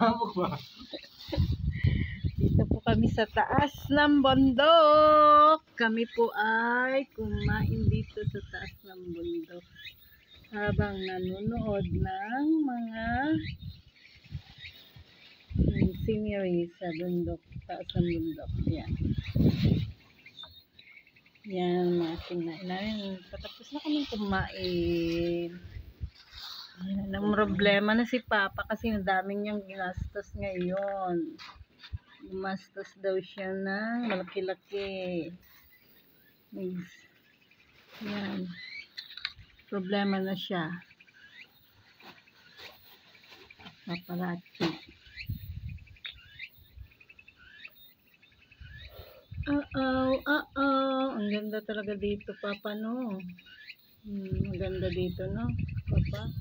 Sabog ba? Dito po kami sa taas ng bundok. Kami po ay kumain dito sa taas ng bundok. Habang nanonood ng mga scenery sa bundok. Taas ng bundok. Yan. Yan mga kinain namin. Patapos na kami kumain. Yan, ang problema na si Papa kasi ang dami niyang ginastos ngayon. Gumastos daw siya ng malaki-laki. Yan. Problema na siya. Paparazzi. Ang ganda talaga dito, Papa, no? Ang ganda dito, no, Papa?